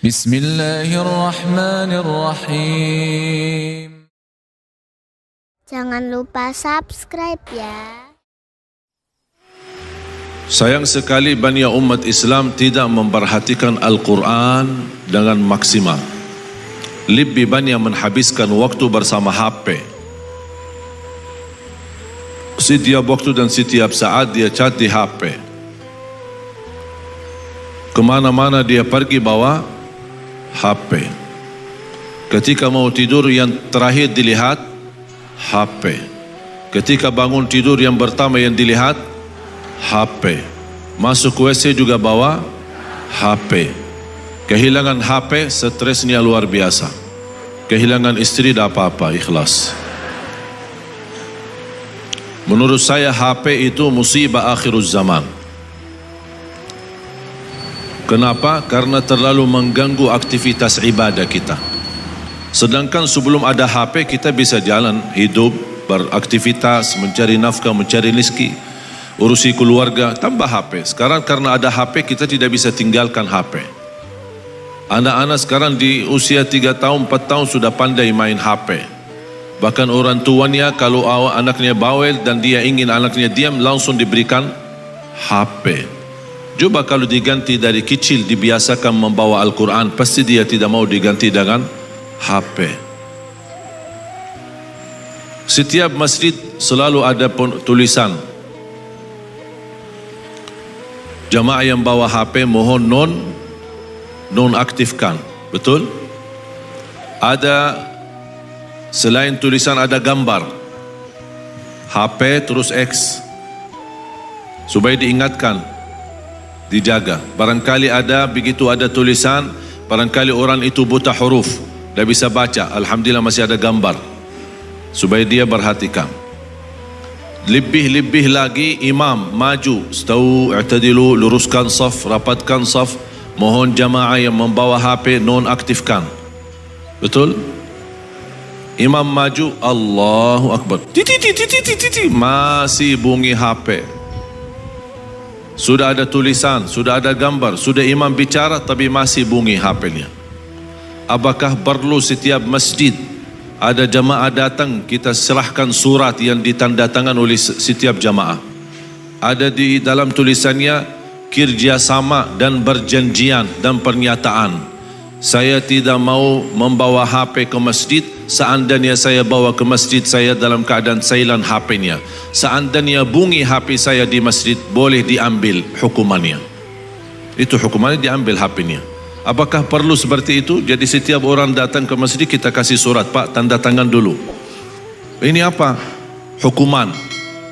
Bismillahirrahmanirrahim. Jangan lupa subscribe ya. Sayang sekali banyak umat Islam tidak memperhatikan Al-Quran dengan maksimal. Lebih banyak menghabiskan waktu bersama HP. Setiap waktu dan setiap saat dia chat di HP. Kemana-mana dia pergi bawa HP. Ketika mau tidur yang terakhir dilihat HP. Ketika bangun tidur yang pertama yang dilihat HP. Masuk WC juga bawa HP. Kehilangan HP, stresnya luar biasa. Kehilangan istri tak apa-apa, ikhlas. Menurut saya HP itu musibah akhirul zaman. Kenapa? Karena terlalu mengganggu aktivitas ibadah kita. Sedangkan sebelum ada HP kita bisa jalan, hidup, beraktivitas, mencari nafkah, mencari rezeki, urusi keluarga, tambah HP. Sekarang karena ada HP kita tidak bisa tinggalkan HP. Anak-anak sekarang di usia 3 tahun, 4 tahun sudah pandai main HP. Bahkan orang tuanya kalau anaknya bawel dan dia ingin anaknya diam langsung diberikan HP. Coba kalau diganti dari kecil dibiasakan membawa Al-Quran, pasti dia tidak mau diganti dengan HP. Setiap masjid selalu ada tulisan, jamaah yang bawa HP mohon non-aktifkan. Betul? Ada selain tulisan ada gambar HP terus X supaya diingatkan, dijaga. Barangkali ada begitu ada tulisan, barangkali orang itu buta huruf, tidak bisa baca, alhamdulillah masih ada gambar supaya dia perhatikan. Lebih-lebih lagi imam maju, stau, i'tadilu, luruskan saf, rapatkan saf, mohon jamaah yang membawa HP non-aktifkan. Betul? Imam maju, Allahu Akbar, masih bunyi HP. Sudah ada tulisan, sudah ada gambar, sudah imam bicara tapi masih bunyi HP-nya. Apakah perlu setiap masjid ada jamaah datang kita serahkan surat yang ditandatangan oleh setiap jamaah? Ada di dalam tulisannya kerjasama dan berjanjian dan pernyataan. Saya tidak mau membawa HP ke masjid. Seandainya saya bawa ke masjid, saya dalam keadaan silent HP-nya. Seandainya bunyi HP saya di masjid, boleh diambil hukumannya. Itu hukumannya, diambil HP-nya. Apakah perlu seperti itu? Jadi setiap orang datang ke masjid kita kasih surat, Pak, tanda tangan dulu. Ini apa? Hukuman.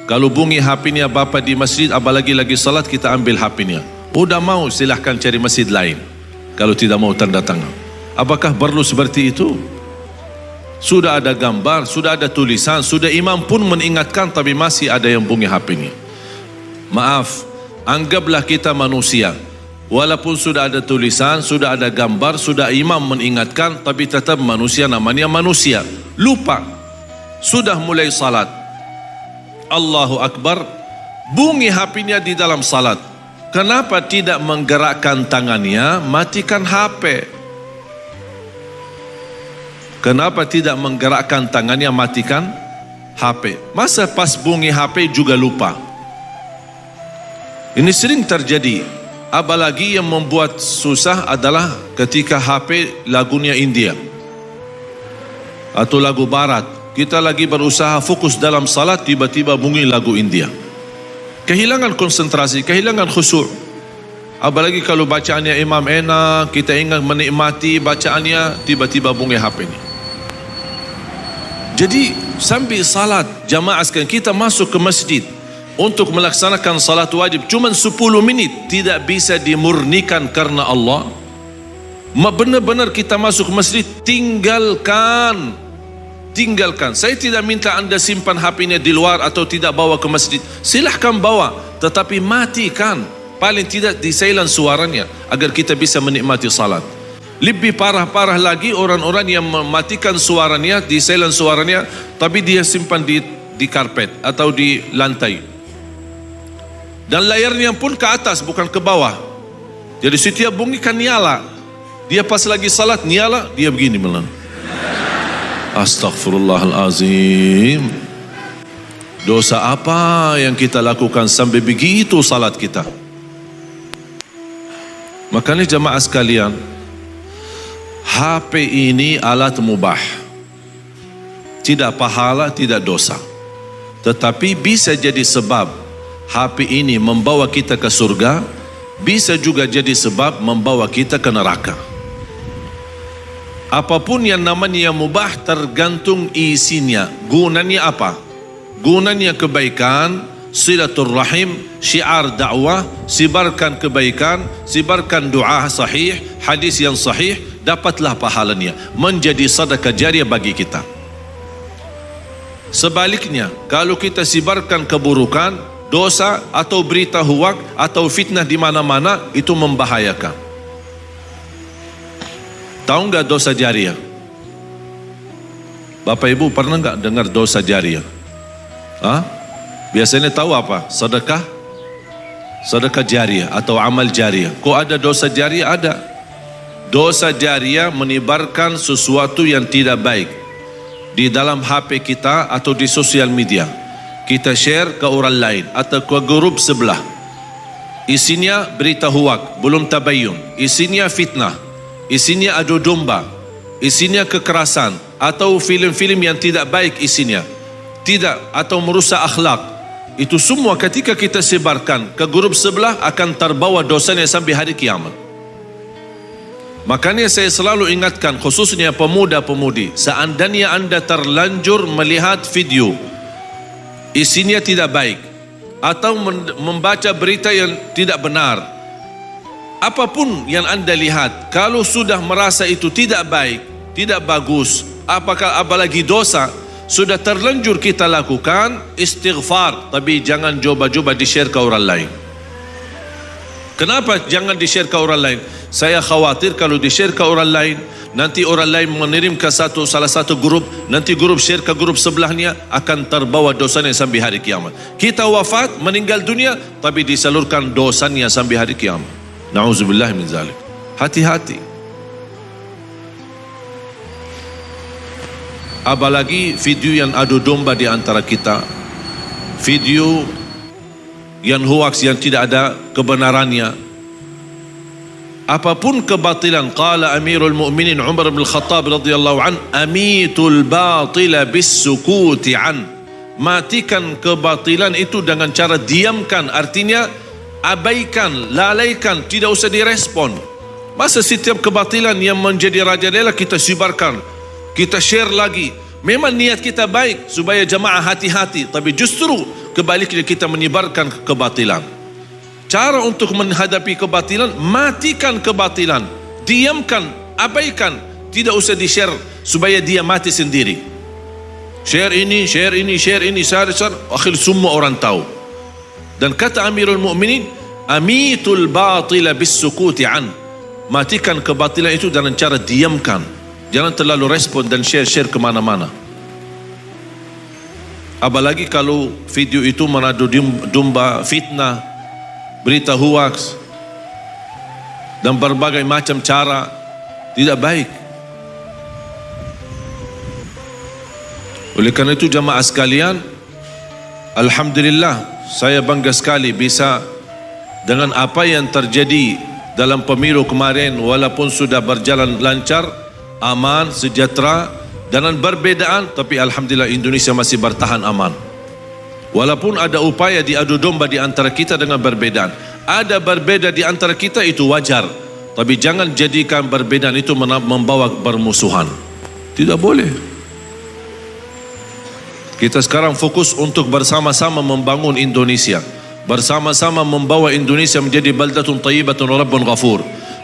Kalau bunyi HP-nya Bapak di masjid, apalagi lagi salat, kita ambil HP-nya. Udah mau, silahkan cari masjid lain. Kalau tidak mau tanda tangan. Apakah perlu seperti itu? Sudah ada gambar, sudah ada tulisan, sudah imam pun mengingatkan tapi masih ada yang bunyi HP-nya. Maaf, anggaplah kita manusia. Walaupun sudah ada tulisan, sudah ada gambar, sudah imam mengingatkan, tapi tetap manusia, namanya manusia. Lupa. Sudah mulai salat. Allahu Akbar, bunyi HP-nya di dalam salat. Kenapa tidak menggerakkan tangannya, matikan HP? Kenapa tidak menggerakkan tangannya, matikan HP? Masa pas bunyi HP juga lupa? Ini sering terjadi. Apalagi yang membuat susah adalah ketika HP lagunya India atau lagu Barat. Kita lagi berusaha fokus dalam salat, tiba-tiba bunyi lagu India. Kehilangan konsentrasi, kehilangan khusyuk. Apalagi kalau bacaannya imam enak, kita ingat menikmati bacaannya, tiba-tiba bunyi HP-nya. Jadi sambil salat jamaah sekalian, kita masuk ke masjid untuk melaksanakan salat wajib cuma 10 minit, tidak bisa dimurnikan karena Allah. Benar-benar kita masuk ke masjid, tinggalkan. Saya tidak minta anda simpan HP-nya di luar atau tidak bawa ke masjid. Silahkan bawa, tetapi matikan. Paling tidak di silent suaranya agar kita bisa menikmati salat. Lebih parah lagi orang-orang yang mematikan suaranya, di silent suaranya, tapi dia simpan di karpet atau di lantai. Dan layarnya pun ke atas bukan ke bawah. Jadi setiap bunyi kan nyala. Dia pas lagi salat, nyala, dia begini melan. Astaghfirullahalazim. Dosa apa yang kita lakukan sampai begitu salat kita? Makanya jamaah sekalian, HP ini alat mubah. Tidak pahala, tidak dosa. Tetapi bisa jadi sebab HP ini membawa kita ke surga, bisa juga jadi sebab membawa kita ke neraka. Apapun yang namanya mubah tergantung isinya. Gunanya apa? Gunanya kebaikan, silaturrahim, syiar dakwah, sebarkan kebaikan, sebarkan doa sahih, hadis yang sahih, dapatlah pahalanya, menjadi sedekah jariah bagi kita. Sebaliknya, kalau kita sebarkan keburukan, dosa atau berita huwak atau fitnah di mana-mana, itu membahayakan. Tahu enggak dosa jariah? Bapak Ibu pernah enggak dengar dosa jariah? Biasanya tahu apa? Sedekah? Sedekah jariah atau amal jariah. Kok ada dosa jariah? Ada. Dosa jariah menyebarkan sesuatu yang tidak baik di dalam HP kita atau di sosial media. Kita share ke orang lain atau ke grup sebelah. Isinya berita huwak, belum tabayyun. Isinya fitnah, isinya adu domba, isinya kekerasan atau film-film yang tidak baik isinya. Tidak, atau merusak akhlak. Itu semua ketika kita sebarkan ke grup sebelah akan terbawa dosanya sampai hari kiamat. Makanya saya selalu ingatkan khususnya pemuda-pemudi, seandainya anda terlanjur melihat video isinya tidak baik atau membaca berita yang tidak benar, apapun yang anda lihat, kalau sudah merasa itu tidak baik, tidak bagus, apalagi dosa, sudah terlanjur kita lakukan, istighfar, tapi jangan coba-coba di-share ke orang lain. Kenapa jangan di-share ke orang lain? Saya khawatir kalau di-share ke orang lain, nanti orang lain mengirim ke salah satu grup, nanti grup share ke grup sebelahnya, akan terbawa dosanya sampai hari kiamat. Kita wafat, meninggal dunia, tapi disalurkan dosanya sampai hari kiamat. Na'udzubillah min zalik. Hati-hati. Apalagi video yang adu domba di antara kita, video yang hoax yang tidak ada kebenarannya, apapun kebatilan. Qala Amirul Mu'minin Umar bin Khattab radhiyallahu an, amitul batila bis-sukuti an. Matikan kebatilan itu dengan cara diamkan, artinya abaikan, lalaikan, tidak usah direspon. Masa setiap kebatilan yang menjadi rajalela kita sebarkan, kita share lagi. Memang niat kita baik supaya jamaah hati-hati, tapi justru kebaliknya kita menyebarkan kebatilan. Cara untuk menghadapi kebatilan, matikan kebatilan, diamkan, abaikan, tidak usah di-share supaya dia mati sendiri. Share ini, share ini, share ini, share, akhir semua orang tahu. Dan kata Amirul Mu'minin, amitul batila bis-sukuti an. Matikan kebatilan itu dengan cara diamkan. Jangan terlalu respon dan share-share kemana-mana. Apalagi kalau video itu mengadu domba, fitnah, berita hoax, dan berbagai macam cara, tidak baik. Oleh karena itu jamaah sekalian, alhamdulillah, saya bangga sekali bisa dengan apa yang terjadi dalam pemilu kemarin, walaupun sudah berjalan lancar, aman, sejahtera, dengan perbedaan, tapi alhamdulillah Indonesia masih bertahan aman. Walaupun ada upaya diadu domba di antara kita dengan perbedaan, ada berbeda di antara kita, itu wajar, tapi jangan jadikan perbedaan itu membawa permusuhan. Tidak boleh. Kita sekarang fokus untuk bersama-sama membangun Indonesia, bersama-sama membawa Indonesia menjadi baldatun thayyibatun rabbun ghafur.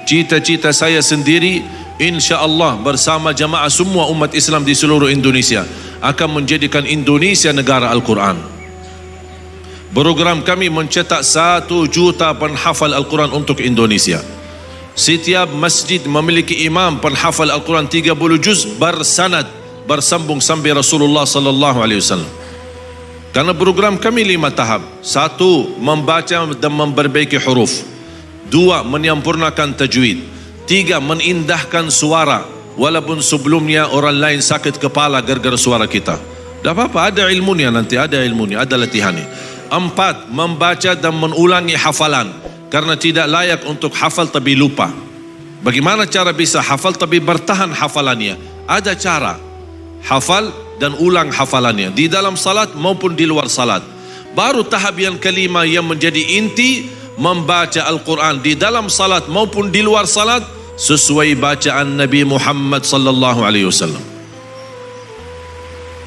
Cita-cita saya sendiri, insya-Allah bersama jamaah semua umat Islam di seluruh Indonesia, akan menjadikan Indonesia negara Al-Quran. Program kami mencetak 1 juta penghafal Al-Quran untuk Indonesia. Setiap masjid memiliki imam penghafal Al-Quran 30 juz bersanad, bersambung sampai Rasulullah sallallahu alaihi wasallam. Karena program kami 5 tahap. 1, membaca dan memperbaiki huruf. 2, menyempurnakan tajwid. 3, menindahkan suara walaupun sebelumnya orang lain sakit kepala gara-gara suara kita. Tak apa-apa, ada ilmunya nanti, ada ilmunya, ada latihannya. 4, membaca dan mengulangi hafalan karena tidak layak untuk hafal tapi lupa. Bagaimana cara bisa hafal tapi bertahan hafalannya? Ada cara. Hafal dan ulang hafalannya di dalam salat maupun di luar salat. Baru tahap yang kelima yang menjadi inti, membaca Al-Quran di dalam salat maupun di luar salat sesuai bacaan Nabi Muhammad sallallahu alaihi wasallam.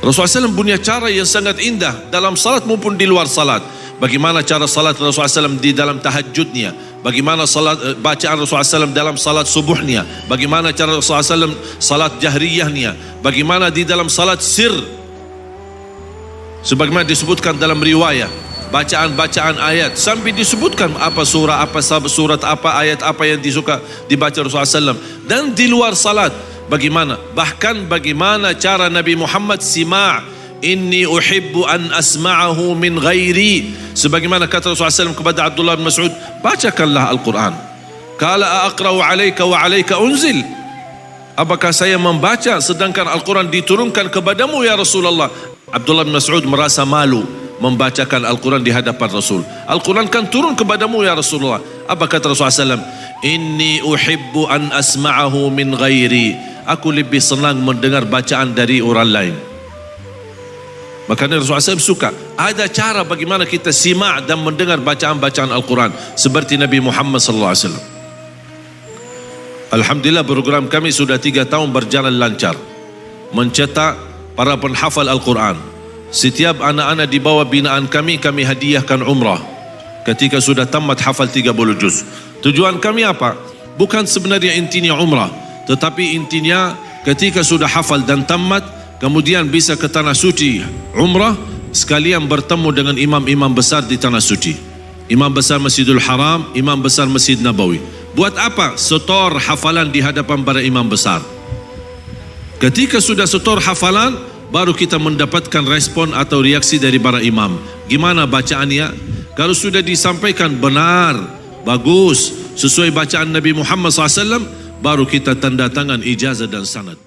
Rasulullah SAW punya cara yang sangat indah dalam salat maupun di luar salat. Bagaimana cara salat Rasulullah SAW di dalam tahajudnya, bagaimana salat bacaan Rasulullah SAW dalam salat subuhnya, bagaimana cara Rasulullah SAW salat jahriyahnya, bagaimana di dalam salat sir, sebagaimana disebutkan dalam riwayat, bacaan-bacaan ayat sampai disebutkan apa surah, apa surat, apa ayat, apa yang disuka dibaca Rasulullah SAW. Dan di luar salat bagaimana, bahkan bagaimana cara Nabi Muhammad sima' inni uhibbu an asma'ahu min ghairi, sebagaimana kata Rasulullah SAW kepada Abdullah bin Mas'ud, bacakanlah Al-Quran. Kala aqra'u alayka wa alayka unzil, apakah saya membaca sedangkan Al-Quran diturunkan kepadamu ya Rasulullah? Abdullah bin Mas'ud merasa malu membacakan Al-Quran di hadapan Rasul. Al-Quran kan turun kepadamu ya Rasulullah. Apa kata Rasulullah SAW? Inni uhibbu an asma'ahu min ghairi, aku lebih senang mendengar bacaan dari orang lain. Makanya Rasulullah SAW suka. Ada cara bagaimana kita simak dan mendengar bacaan-bacaan Al-Quran seperti Nabi Muhammad SAW. Alhamdulillah, program kami sudah 3 tahun berjalan lancar, mencetak para penghafal Al-Quran. Setiap anak-anak di bawah binaan kami hadiahkan umrah ketika sudah tamat hafal 30 juz. Tujuan kami apa? Bukan sebenarnya intinya umrah, tetapi intinya ketika sudah hafal dan tamat, kemudian bisa ke tanah suci umrah, sekalian bertemu dengan imam-imam besar di tanah suci, imam besar Masjidil Haram, imam besar Masjid Nabawi. Buat apa? Setor hafalan di hadapan para imam besar. Ketika sudah setor hafalan, baru kita mendapatkan respon atau reaksi dari para imam. Gimana bacaannya? Kalau sudah disampaikan benar, bagus, sesuai bacaan Nabi Muhammad SAW, baru kita tanda tangan ijazah dan sanad.